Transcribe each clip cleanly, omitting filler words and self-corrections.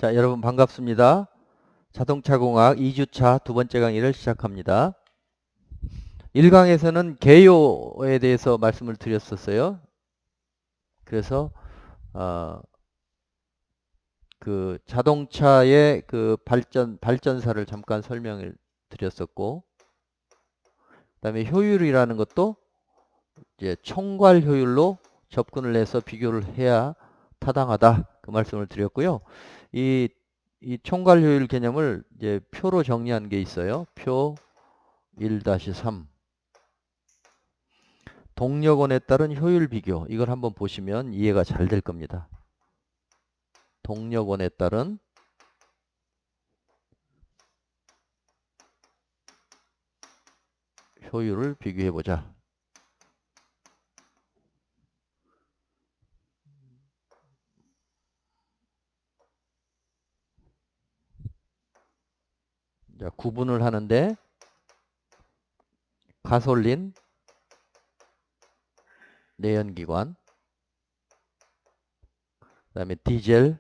자, 여러분 반갑습니다. 자동차공학 2주차 두 번째 강의를 시작합니다. 1강에서는 개요에 대해서 말씀을 드렸었어요. 그래서 그 자동차의 그 발전사를 잠깐 설명을 드렸었고, 그다음에 효율이라는 것도 이제 총괄 효율로 접근을 해서 비교를 해야 타당하다, 그 말씀을 드렸고요. 이 총괄 효율 개념을 이제 표로 정리한 게 있어요. 표 1-3. 동력원에 따른 효율 비교. 이걸 한번 보시면 이해가 잘 될 겁니다. 동력원에 따른 효율을 비교해 보자. 자, 구분을 하는데 가솔린, 내연기관, 그다음에 디젤,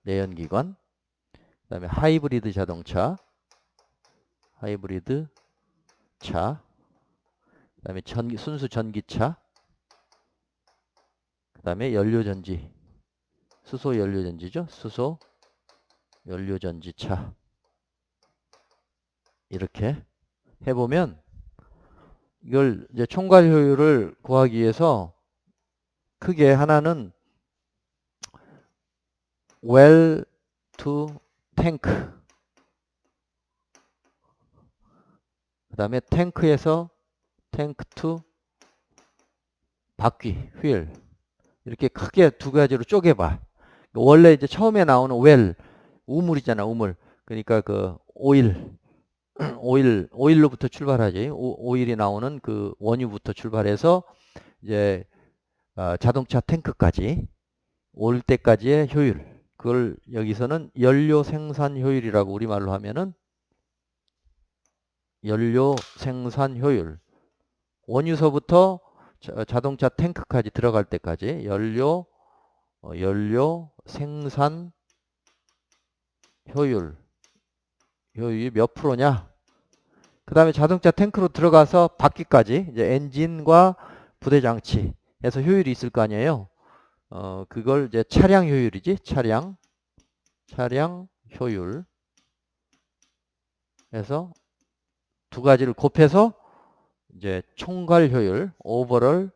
내연기관, 그다음에 하이브리드 자동차, 하이브리드 차, 그다음에 순수 전기차, 그다음에 연료전지, 수소 연료전지죠. 수소 연료전지차. 이렇게 해보면 이걸 이제 총괄 효율을 구하기 위해서 크게 하나는 well to tank, 그 다음에 탱크에서 tank to 바퀴, 휠, 이렇게 크게 두 가지로 쪼개봐. 원래 이제 처음에 나오는 well, 우물이잖아, 우물. 그러니까 그 오일로부터 출발하지. 오일이 나오는 그 원유부터 출발해서 이제 자동차 탱크까지 올 때까지의 효율. 그걸 여기서는 연료 생산 효율이라고 우리말로 하면은 연료 생산 효율. 원유서부터 자동차 탱크까지 들어갈 때까지 연료 생산 효율이 몇 프로냐? 그 다음에 자동차 탱크로 들어가서 바퀴까지 이제 엔진과 부대 장치 해서 효율이 있을 거 아니에요. 그걸 이제 차량 효율이지. 차량 효율 해서 두 가지를 곱해서 이제 총괄 효율, 오버롤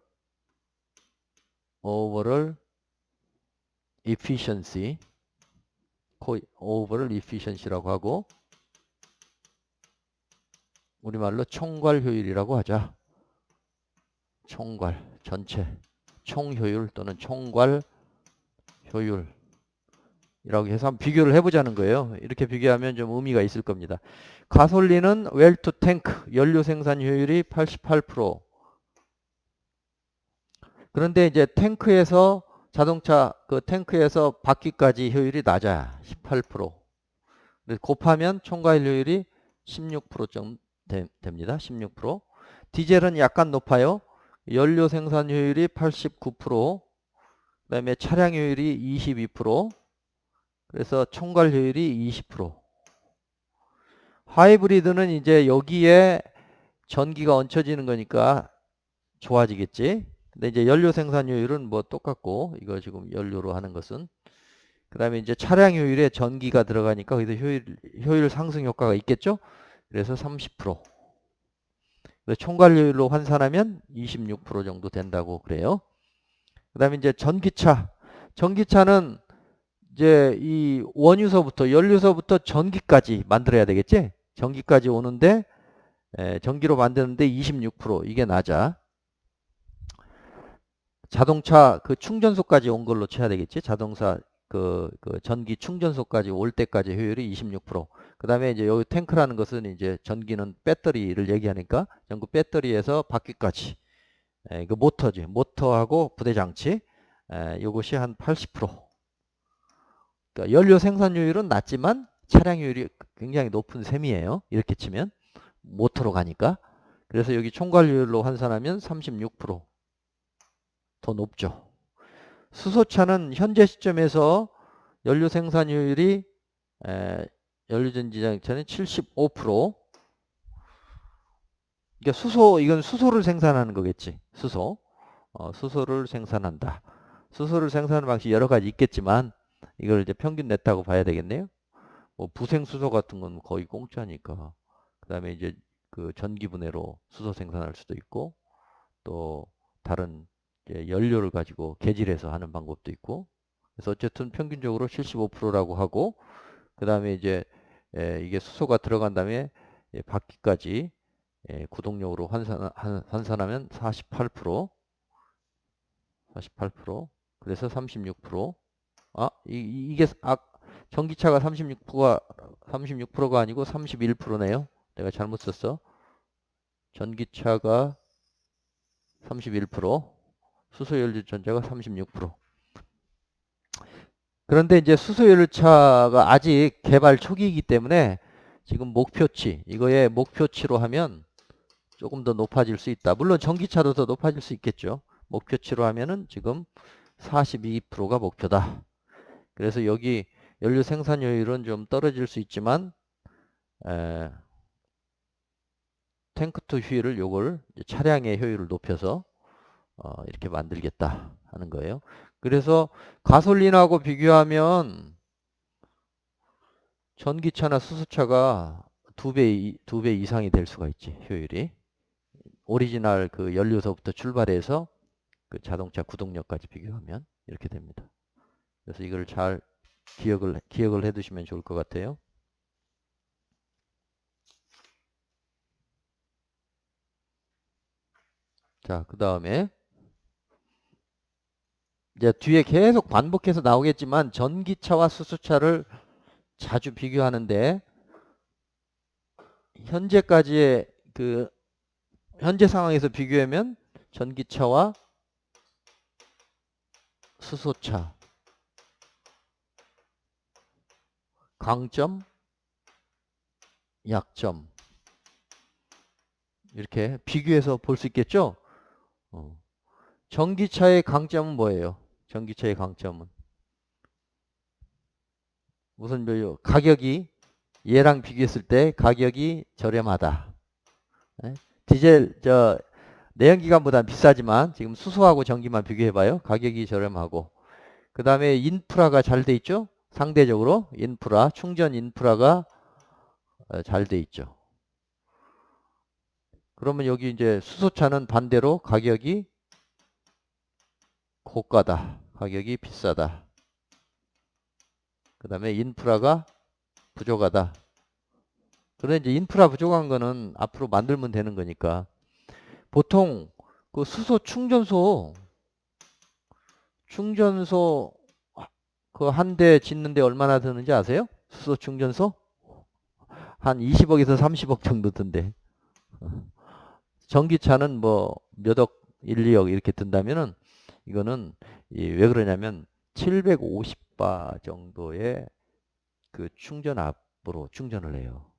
efficiency, 오버롤 efficiency라고 하고, 우리말로 총괄 효율이라고 하자. 총괄, 전체 총효율 또는 총괄 효율이라고 해서 한번 비교를 해보자는 거예요. 이렇게 비교하면 좀 의미가 있을 겁니다. 가솔린은 well to tank, 연료 생산 효율이 88%. 그런데 이제 탱크에서 자동차 그 탱크에서 바퀴까지 효율이 낮아. 18%. 그래서 곱하면 총괄 효율이 16%쯤 됩니다. 16%. 디젤은 약간 높아요. 연료 생산 효율이 89%, 그다음에 차량 효율이 22%, 그래서 총괄 효율이 20%. 하이브리드는 이제 여기에 전기가 얹혀지는 거니까 좋아지겠지. 근데 이제 연료 생산 효율은 뭐 똑같고, 이거 지금 연료로 하는 것은. 그다음에 이제 차량 효율에 전기가 들어가니까 거기서 효율 상승 효과가 있겠죠. 그래서 30%. 총괄 효율로 환산하면 26% 정도 된다고 그래요. 그다음에 이제 전기차는 이제 이 원유서부터 연료서부터 전기까지 만들어야 되겠지. 전기까지 오는데 전기로 만드는데 26%, 이게 낮아. 자동차 그 충전소까지 온 걸로 쳐야 되겠지. 자동차 그 전기 충전소까지 올 때까지 효율이 26%. 그다음에 이제 여기 탱크라는 것은 이제 전기는 배터리를 얘기하니까 전구 배터리에서 바퀴까지, 그 모터지. 모터하고 부대 장치, 이것이 한 80%. 그러니까 연료 생산효율은 낮지만 차량효율이 굉장히 높은 셈이에요. 이렇게 치면 모터로 가니까. 그래서 여기 총괄효율로 환산하면 36%더 높죠. 수소차는 현재 시점에서 연료 생산율이 연료전지 장차는 75%. 그러니까 이건 수소를 생산하는 거겠지. 수소를 생산한다. 수소를 생산하는 방식이 여러 가지 있겠지만 이걸 이제 평균 냈다고 봐야 되겠네요. 뭐 부생수소 같은 건 거의 공짜니까. 그다음에 이제 그 전기분해로 수소 생산할 수도 있고 또 다른 이제 연료를 가지고 개질해서 하는 방법도 있고. 그래서 어쨌든 평균적으로 75%라고 하고 그다음에 이제 이게 수소가 들어간 다음에 바퀴까지 구동력으로 환산하면 48%, 48%, 그래서 36%. 이게 전기차가 36%가 아니고 31%네요. 내가 잘못 썼어. 전기차가 31%, 수소연료전자가 36%. 그런데 이제 수소연료차가 아직 개발 초기이기 때문에 지금 목표치, 이거의 목표치로 하면 조금 더 높아질 수 있다. 물론 전기차도 더 높아질 수 있겠죠. 목표치로 하면은 지금 42%가 목표다. 그래서 여기 연료 생산효율은 좀 떨어질 수 있지만 탱크 투 효율을 요걸 차량의 효율을 높여서 이렇게 만들겠다 하는 거예요. 그래서 가솔린하고 비교하면 전기차나 수소차가 두 배 이상이 될 수가 있지, 효율이. 오리지널 그 연료서부터 출발해서 그 자동차 구동력까지 비교하면 이렇게 됩니다. 그래서 이걸 잘 기억을 해 두시면 좋을 것 같아요. 자, 그 다음에 이제 뒤에 계속 반복해서 나오겠지만 전기차와 수소차를 자주 비교하는데 현재까지의 그 현재 상황에서 비교하면 전기차와 수소차 강점, 약점 이렇게 비교해서 볼 수 있겠죠? 전기차의 강점은 뭐예요? 전기차의 강점은 우선 가격이 얘랑 비교했을 때 가격이 저렴하다. 디젤 내연기관보다는 비싸지만 지금 수소하고 전기만 비교해봐요. 가격이 저렴하고 그 다음에 인프라가 잘 돼 있죠. 상대적으로 충전 인프라가 잘 돼 있죠. 그러면 여기 이제 수소차는 반대로 가격이 고가다. 가격이 비싸다. 그 다음에 인프라가 부족하다. 그런데 이제 인프라 부족한 거는 앞으로 만들면 되는 거니까 보통 그 수소 충전소 그 한 대 짓는데 얼마나 드는지 아세요? 수소 충전소? 한 20억에서 30억 정도 든대. 전기차는 뭐 몇 억, 1, 2억 이렇게 든다면은 이거는 왜 그러냐면 750바 정도의 그 충전 압으로 충전을 해요.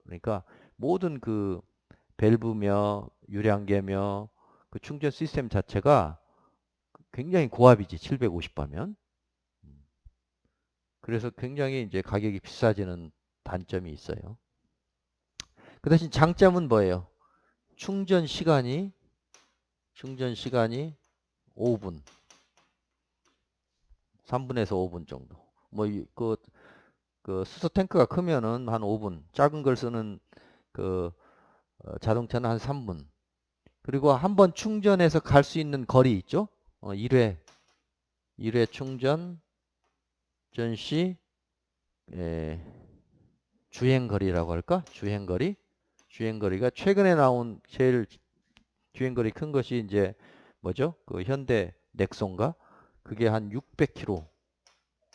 그러니까 모든 그 밸브며 유량계며 그 충전 시스템 자체가 굉장히 고압이지 750바면. 그래서 굉장히 이제 가격이 비싸지는 단점이 있어요. 그 대신 장점은 뭐예요? 충전 시간이 5분, 3분에서 5분 정도. 그 수소 탱크가 크면은 한 5분, 작은 걸 쓰는 그 자동차는 한 3분. 그리고 한번 충전해서 갈 수 있는 거리 있죠? 1회 충전 시 주행거리라고 할까? 주행거리가 최근에 나온 제일 주행거리 큰 것이 이제 뭐죠? 그 현대 넥손가? 그게 한 600km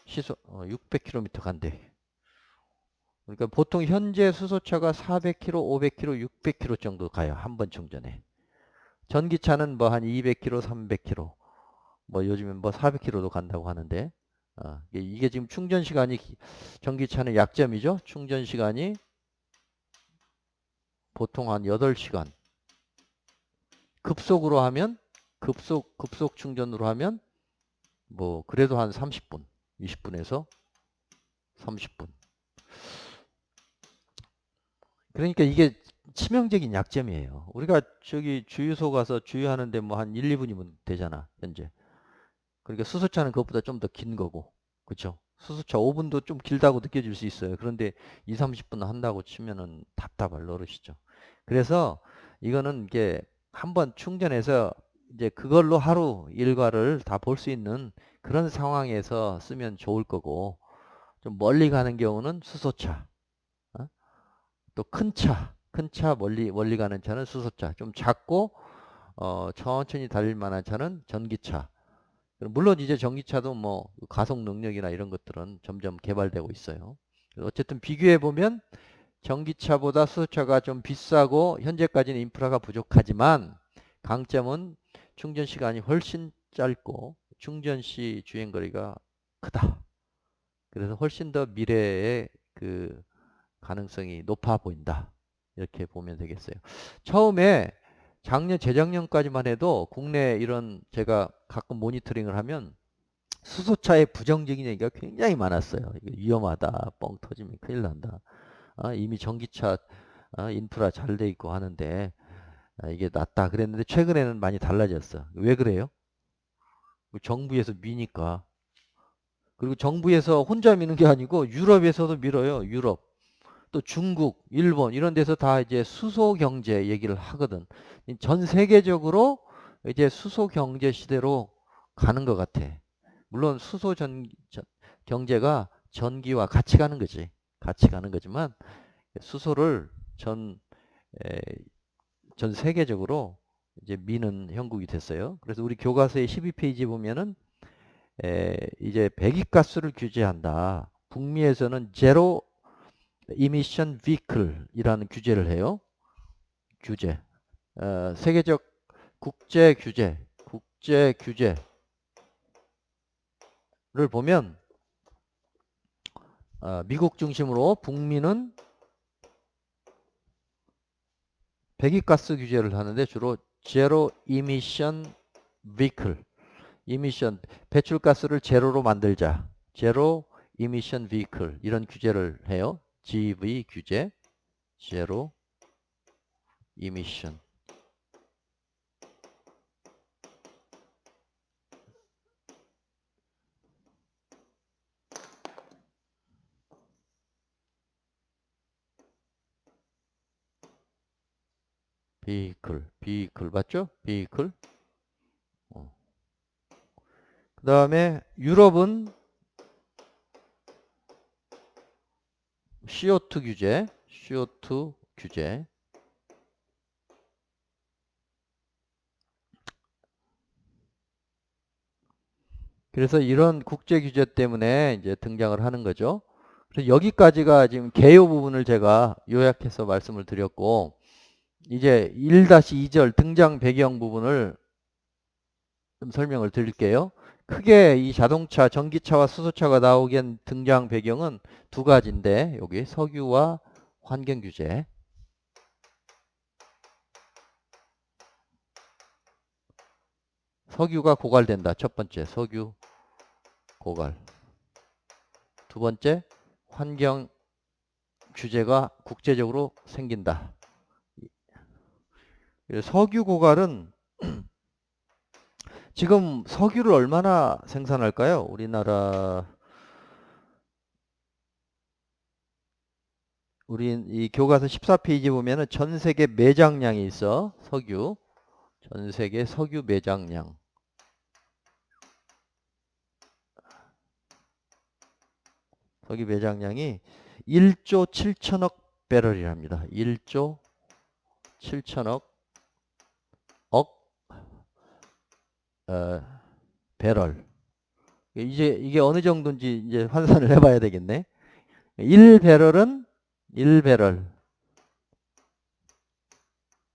600km 간대. 그러니까 보통 현재 수소차가 400km, 500km, 600km 정도 가요. 한 번 충전에. 전기차는 뭐 한 200km, 300km. 뭐 요즘엔 뭐 400km도 간다고 하는데 이게 지금 충전 시간이 전기차는 약점이죠. 충전 시간이 보통 한 8시간. 급속으로 하면 급속 충전으로 하면 뭐 그래도 한 30분, 20분에서 30분. 그러니까 이게 치명적인 약점이에요. 우리가 저기 주유소 가서 주유하는데 뭐 한 1, 2분이면 되잖아, 현재. 그러니까 수소차는 그것보다 좀 더 긴 거고. 그쵸? 수소차 5분도 좀 길다고 느껴질 수 있어요. 그런데 2, 30분 한다고 치면은 답답할 노릇이죠. 그래서 이거는 이게 한번 충전해서 이제 그걸로 하루 일과를 다 볼 수 있는 그런 상황에서 쓰면 좋을 거고, 좀 멀리 가는 경우는 수소차. 어? 또 큰 차 멀리 가는 차는 수소차. 좀 작고 천천히 달릴 만한 차는 전기차. 물론 이제 전기차도 뭐 가속 능력이나 이런 것들은 점점 개발되고 있어요. 어쨌든 비교해 보면 전기차보다 수소차가 좀 비싸고 현재까지는 인프라가 부족하지만 강점은 충전 시간이 훨씬 짧고 충전 시 주행 거리가 크다. 그래서 훨씬 더 미래의 그 가능성이 높아 보인다. 이렇게 보면 되겠어요. 처음에 작년, 재작년까지만 해도 국내 이런 제가 가끔 모니터링을 하면 수소차의 부정적인 얘기가 굉장히 많았어요. 이거 위험하다, 뻥 터지면 큰일 난다. 이미 전기차 인프라 잘 돼 있고 하는데 이게 낫다 그랬는데 최근에는 많이 달라졌어. 왜 그래요? 정부에서 미니까. 그리고 정부에서 혼자 미는 게 아니고 유럽에서도 밀어요. 유럽. 또 중국, 일본 이런 데서 다 이제 수소 경제 얘기를 하거든. 전 세계적으로 이제 수소 경제 시대로 가는 것 같아. 물론 경제가 전기와 같이 가는 거지. 같이 가는 거지만 수소를 전, 에, 전 세계적으로 이제 미는 형국이 됐어요. 그래서 우리 교과서의 12페이지 보면은 이제 배기가스를 규제한다. 북미에서는 제로 이미션 비클이라는 규제를 해요. 규제. 세계적 국제 규제를 보면 미국 중심으로 북미는 배기가스 규제를 하는데 주로 제로 이미션 비클, 이미션 배출가스를 제로로 만들자. 제로 이미션 비클 이런 규제를 해요. GV 규제, 제로 이미션 비클 맞죠? 비클. 그 다음에 유럽은 CO2 규제, CO2 규제. 그래서 이런 국제 규제 때문에 이제 등장을 하는 거죠. 그래서 여기까지가 지금 개요 부분을 제가 요약해서 말씀을 드렸고, 이제 1-2절 등장 배경 부분을 좀 설명을 드릴게요. 크게 이 자동차, 전기차와 수소차가 나오기엔 등장 배경은 두 가지인데, 여기 석유와 환경 규제. 석유가 고갈된다. 첫 번째, 석유 고갈. 두 번째, 환경 규제가 국제적으로 생긴다. 석유 고갈은 지금 석유를 얼마나 생산할까요? 우리 이 교과서 14페이지 보면은 전 세계 매장량이 있어. 전 세계 석유 매장량. 석유 매장량이 1조 7천억 배럴이랍니다. 1조 7천억 어, 배럴. 이게 어느 정도인지 이제 환산을 해봐야 되겠네. 1배럴은 1배럴.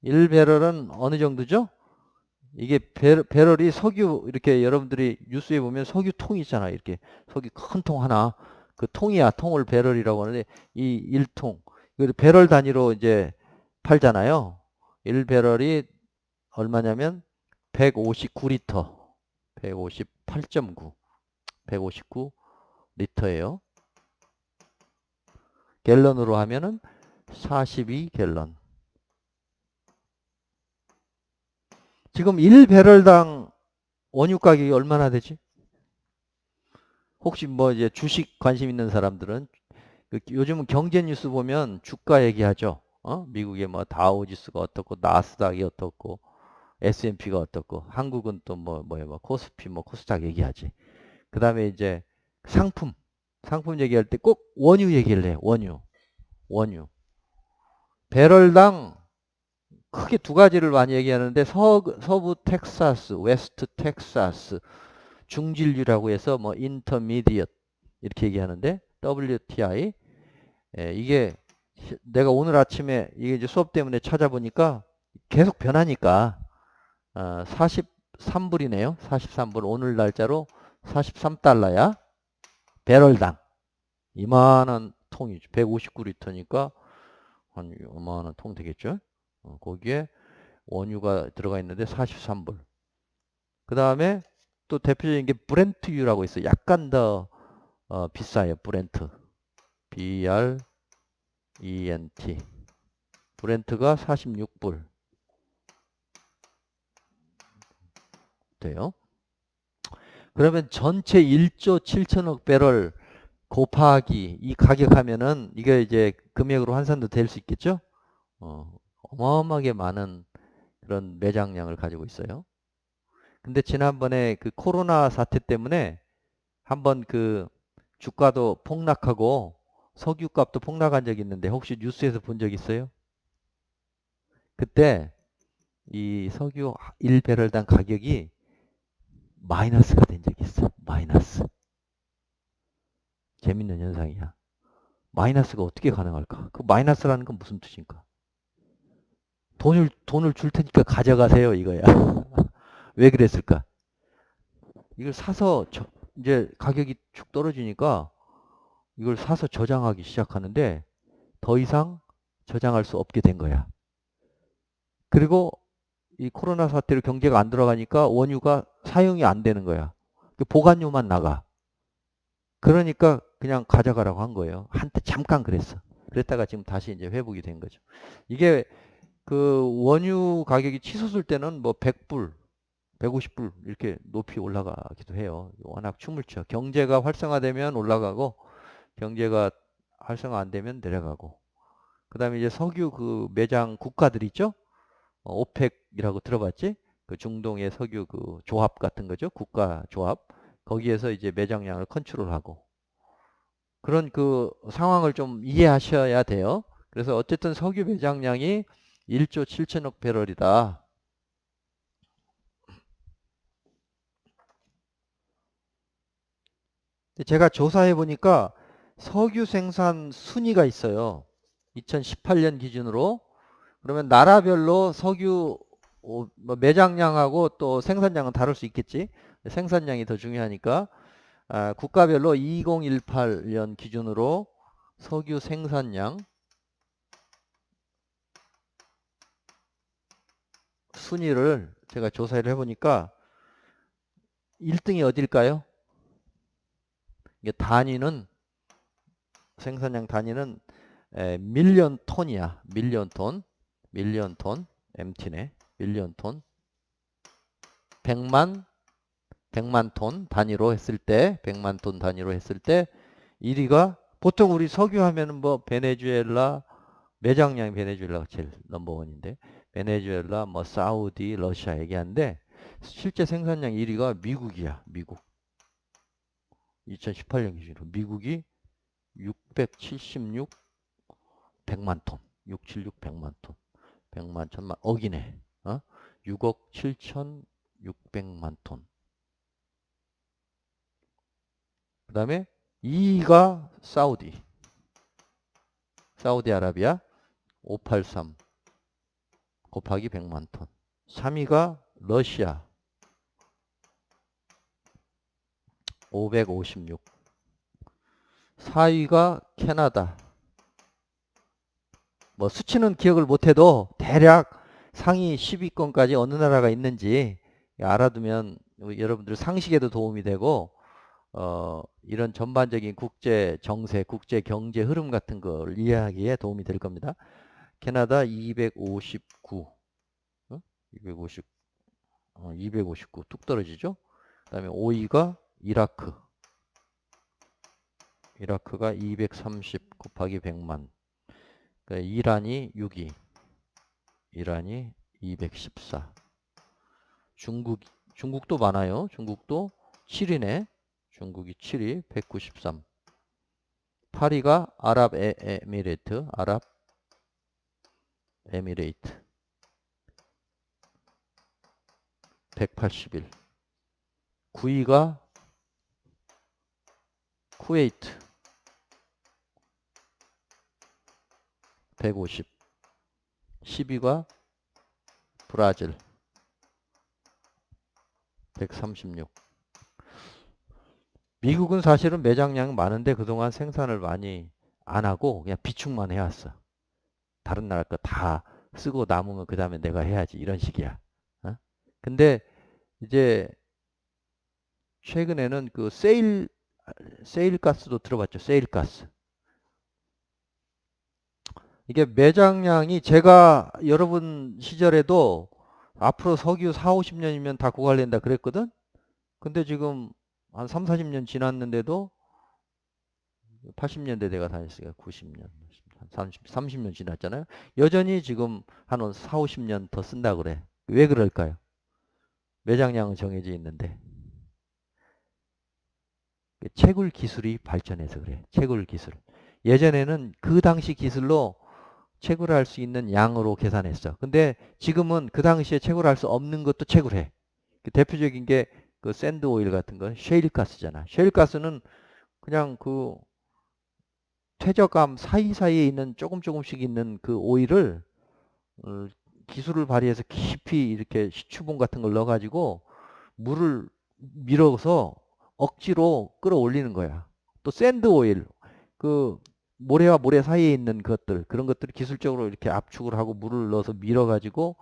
1배럴은 어느 정도죠? 이게 배럴이 석유 이렇게 여러분들이 뉴스에 보면 석유통 있잖아. 이렇게 석유 큰 통 하나. 그 통이야. 통을 배럴이라고 하는데 이 1통. 배럴 단위로 이제 팔잖아요. 1배럴이 얼마냐면 159리터. 158.9. 159리터예요. 갤런으로 하면은 42갤런. 지금 1배럴당 원유 가격이 얼마나 되지? 혹시 뭐 이제 주식 관심 있는 사람들은 요즘은 경제 뉴스 보면 주가 얘기하죠. 미국의 뭐 다우지수가 어떻고 나스닥이 어떻고 S&P가 어떻고 한국은 또 뭐 코스피 뭐 코스닥 얘기하지. 그다음에 이제 상품 얘기할 때 꼭 원유 얘기를 해. 원유. 배럴당 크게 두 가지를 많이 얘기하는데 서부 텍사스, 웨스트 텍사스 중진류라고 해서 뭐 인터미디엇 이렇게 얘기하는데 WTI 이게 내가 오늘 아침에 이게 이제 수업 때문에 찾아보니까 계속 변하니까 43불이네요. 43불 오늘 날짜로 43달러야. 배럴당 이만한 통이죠. 159리터니까 한 이만한 통 되겠죠. 거기에 원유가 들어가 있는데 43불. 그 다음에 또 대표적인 게 브렌트유라고 있어요. 약간 더 비싸요. 브렌트. BRENT. 브렌트가 46불 돼요. 그러면 전체 1조 7천억 배럴 곱하기 이 가격 하면은 이게 이제 금액으로 환산도 될 수 있겠죠? 어마어마하게 많은 그런 매장량을 가지고 있어요. 근데 지난번에 그 코로나 사태 때문에 한번 그 주가도 폭락하고 석유값도 폭락한 적이 있는데 혹시 뉴스에서 본 적 있어요? 그때 이 석유 1배럴당 가격이 마이너스가 된 적이 있어. 마이너스. 재밌는 현상이야. 마이너스가 어떻게 가능할까? 그 마이너스라는 건 무슨 뜻인가? 돈을 줄 테니까 가져가세요 이거야. 왜 그랬을까? 이걸 사서 이제 가격이 쭉 떨어지니까 이걸 사서 저장하기 시작하는데 더 이상 저장할 수 없게 된 거야. 그리고 이 코로나 사태로 경제가 안 들어가니까 원유가 사용이 안 되는 거야. 보관료만 나가. 그러니까 그냥 가져가라고 한 거예요. 한때 잠깐 그랬어. 그랬다가 지금 다시 이제 회복이 된 거죠. 이게 그 원유 가격이 치솟을 때는 뭐 100불, 150불 이렇게 높이 올라가기도 해요. 워낙 춤을 춰. 경제가 활성화되면 올라가고 경제가 활성화 안 되면 내려가고. 그다음에 이제 석유 그 매장 국가들 있죠? 오펙이라고 들어봤지? 그 중동의 석유 그 조합 같은 거죠. 국가 조합. 거기에서 이제 매장량을 컨트롤하고. 그런 그 상황을 좀 이해하셔야 돼요. 그래서 어쨌든 석유 매장량이 1조 7천억 배럴이다. 제가 조사해 보니까 석유 생산 순위가 있어요. 2018년 기준으로. 그러면 나라별로 석유 뭐 매장량하고 또 생산량은 다를 수 있겠지. 생산량이 더 중요하니까 국가별로 2018년 기준으로 석유 생산량 순위를 제가 조사를 해보니까 1등이 어딜까요? 이게 단위는 생산량 단위는 밀리언 톤이야. 밀리언 톤, MT네. 밀리언 톤. 100만 톤 단위로 했을 때, 100만 톤 단위로 했을 때 1위가 보통 우리 석유 하면은 뭐 베네수엘라 매장량이 베네수엘라가 제일 넘버원인데 베네수엘라 뭐 사우디, 러시아 얘기하는데 실제 생산량 1위가 미국이야. 미국. 2018년 기준으로 미국이 676 100만 톤. 676 100만 톤. 100만 천만 억이네. 6억 7,600만 톤. 그 다음에 2위가 사우디아라비아 583 곱하기 100만 톤. 3위가 러시아 556. 4위가 캐나다. 뭐 수치는 기억을 못해도 대략 상위 10위권까지 어느 나라가 있는지 알아두면 여러분들 상식에도 도움이 되고 이런 전반적인 국제 정세, 국제 경제 흐름 같은 걸 이해하기에 도움이 될 겁니다. 캐나다 259, 250, 259 뚝 떨어지죠. 그 다음에 5위가 이라크. 이라크가 230 곱하기 100만. 그러니까 이란이 6위. 이란이 214. 중국도 많아요. 중국도 7위네. 중국이 7위, 193. 8위가 아랍에미레이트. 아랍에미레이트. 181. 9위가 쿠웨이트. 150. 10위가 브라질. 136. 미국은 사실은 매장량이 많은데 그동안 생산을 많이 안 하고 그냥 비축만 해왔어. 다른 나라 거 다 쓰고 남으면 그 다음에 내가 해야지. 이런 식이야. 어? 근데 이제 최근에는 그 세일 가스도 들어봤죠. 세일 가스. 이게 매장량이 제가 여러분 시절에도 앞으로 석유 4, 50년이면 다 고갈된다 그랬거든. 근데 지금 한 3, 40년 지났는데도 80년대 내가 다녔으니까 90년, 30년 지났잖아요. 여전히 지금 한 4, 50년 더 쓴다 그래. 왜 그럴까요? 매장량은 정해져 있는데. 채굴 기술이 발전해서 그래. 채굴 기술. 예전에는 그 당시 기술로 채굴할 수 있는 양으로 계산했어. 근데 지금은 그 당시에 채굴할 수 없는 것도 채굴해. 그 대표적인 게 그 샌드 오일 같은 건 셰일 가스잖아. 셰일 가스는 그냥 그 퇴적암 사이사이에 있는 조금씩 있는 그 오일을 어, 기술을 발휘해서 깊이 이렇게 시추봉 같은 걸 넣어가지고 물을 밀어서 억지로 끌어올리는 거야. 또 샌드 오일, 그 모래와 모래 사이에 있는 것들, 그런 것들을 기술적으로 이렇게 압축을 하고 물을 넣어서 밀어가지고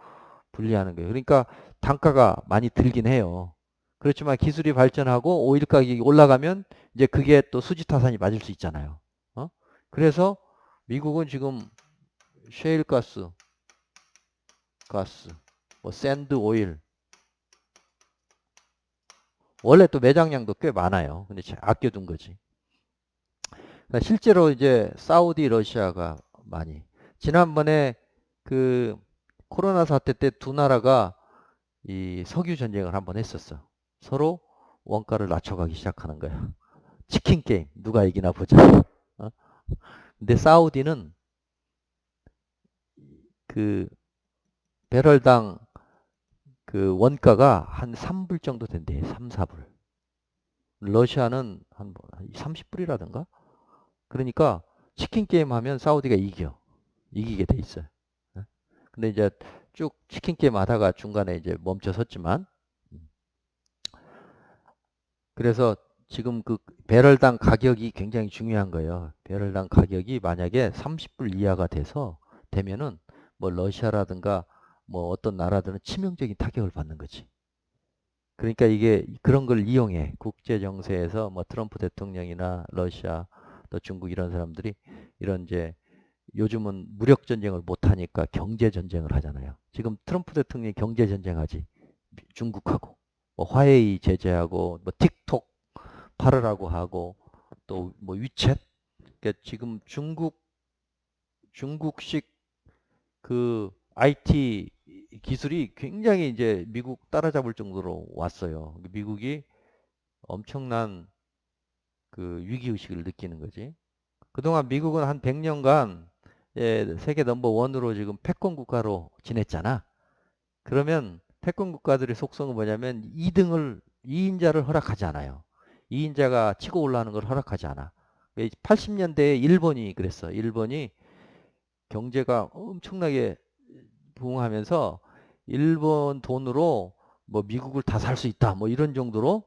분리하는 거예요. 그러니까 단가가 많이 들긴 해요. 그렇지만 기술이 발전하고 오일 가격이 올라가면 이제 그게 또 수지타산이 맞을 수 있잖아요. 어? 그래서 미국은 지금 셰일 가스, 뭐 샌드 오일, 원래 또 매장량도 꽤 많아요. 근데 아껴둔 거지. 그러니까 실제로 이제 사우디, 러시아가 많이. 지난번에 그 코로나 사태 때 두 나라가 이 석유 전쟁을 한번 했었어. 서로 원가를 낮춰가기 시작하는 거야. 치킨 게임 누가 이기나 보자. 어? 근데 사우디는 그 배럴당 그 원가가 한 3불 정도 된대. 3, 4불. 러시아는 한 30불이라든가? 그러니까 치킨 게임 하면 사우디가 이겨. 이기게 돼 있어요. 어? 근데 이제 쭉 치킨 게임 하다가 중간에 이제 멈춰섰지만 그래서 지금 그 배럴당 가격이 굉장히 중요한 거예요. 배럴당 가격이 만약에 30불 이하가 되면은 뭐 러시아라든가 뭐 어떤 나라들은 치명적인 타격을 받는 거지. 그러니까 이게 그런 걸 이용해. 국제 정세에서 뭐 트럼프 대통령이나 러시아 또 중국 이런 사람들이 이런 이제 요즘은 무력 전쟁을 못 하니까 경제 전쟁을 하잖아요. 지금 트럼프 대통령이 경제 전쟁하지. 중국하고 뭐 화웨이 제재하고 뭐 틱톡 팔으라고 하고 또 뭐 위챗. 그러니까 지금 중국식 그 IT 기술이 굉장히 이제 미국 따라잡을 정도로 왔어요. 미국이 엄청난 그 위기의식을 느끼는 거지. 그동안 미국은 한 100년간 세계 넘버 원으로 지금 패권 국가로 지냈잖아. 그러면 패권 국가들의 속성은 뭐냐면 2인자를 허락하지 않아요. 2인자가 치고 올라가는 걸 허락하지 않아. 80년대에 일본이 그랬어. 일본이 경제가 엄청나게 부흥하면서 일본 돈으로 뭐 미국을 다 살 수 있다. 뭐 이런 정도로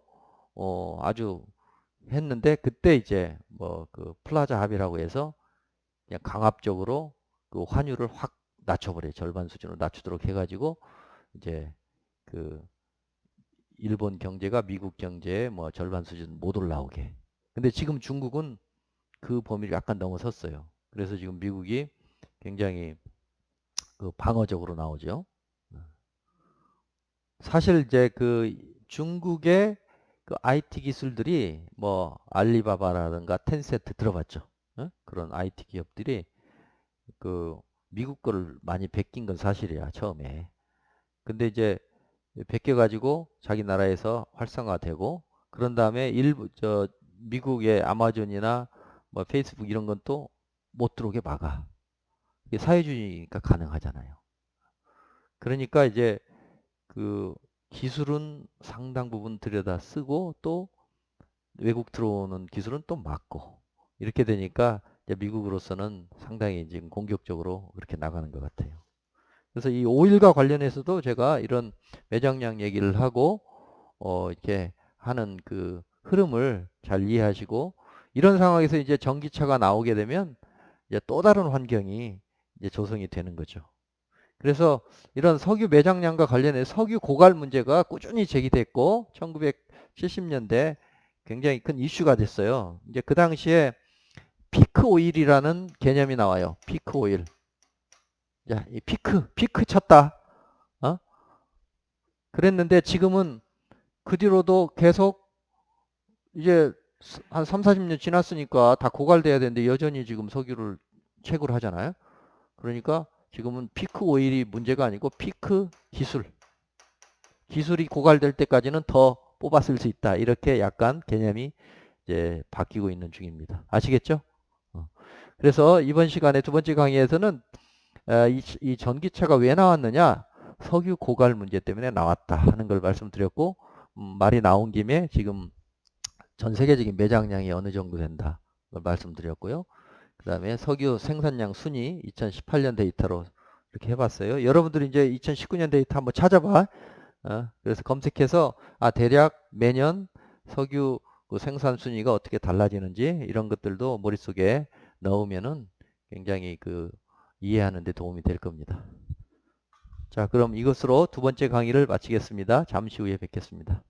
아주 했는데 그때 이제 뭐 그 플라자 합의라고 해서 그냥 강압적으로 그 환율을 확 낮춰버려요. 절반 수준으로 낮추도록 해가지고 이제 그 일본 경제가 미국 경제의 뭐 절반 수준 못 올라오게. 근데 지금 중국은 그 범위를 약간 넘어섰어요. 그래서 지금 미국이 굉장히 그 방어적으로 나오죠. 사실 이제 그 중국의 그 IT 기술들이 뭐 알리바바라든가 텐센트 들어봤죠. 어? 그런 IT 기업들이 그 미국 거를 많이 베낀 건 사실이야, 처음에. 근데 이제 베껴 가지고 자기 나라에서 활성화되고 그런 다음에 일부 저 미국의 아마존이나 뭐 페이스북 이런 건 또 못 들어오게 막아. 이게 사회주의니까 가능하잖아요. 그러니까 이제 그 기술은 상당 부분 들여다 쓰고 또 외국 들어오는 기술은 또 막고 이렇게 되니까 이제 미국으로서는 상당히 지금 공격적으로 그렇게 나가는 것 같아요. 그래서 이 오일과 관련해서도 제가 이런 매장량 얘기를 하고 이렇게 하는 그 흐름을 잘 이해하시고 이런 상황에서 이제 전기차가 나오게 되면 이제 또 다른 환경이 이제 조성이 되는 거죠. 그래서 이런 석유 매장량과 관련해 석유 고갈 문제가 꾸준히 제기됐고 1970년대 굉장히 큰 이슈가 됐어요. 이제 그 당시에 피크 오일이라는 개념이 나와요. 피크 오일. 자, 이 피크 쳤다. 어? 그랬는데 지금은 그 뒤로도 계속 이제 한 3, 40년 지났으니까 다 고갈돼야 되는데 여전히 지금 석유를 채굴 하잖아요. 그러니까 지금은 피크 오일이 문제가 아니고 피크 기술. 기술이 고갈될 때까지는 더 뽑아 쓸 수 있다. 이렇게 약간 개념이 이제 바뀌고 있는 중입니다. 아시겠죠? 어. 그래서 이번 시간에 두 번째 강의에서는 이 전기차가 왜 나왔느냐? 석유 고갈 문제 때문에 나왔다 하는 걸 말씀드렸고 말이 나온 김에 지금 전 세계적인 매장량이 어느 정도 된다 걸 말씀드렸고요. 그 다음에 석유 생산량 순위 2018년 데이터로 이렇게 해봤어요. 여러분들이 이제 2019년 데이터 한번 찾아봐. 그래서 검색해서 대략 매년 석유 그 생산 순위가 어떻게 달라지는지 이런 것들도 머릿속에 넣으면은 굉장히 그 이해하는 데 도움이 될 겁니다. 자, 그럼 이것으로 두 번째 강의를 마치겠습니다. 잠시 후에 뵙겠습니다.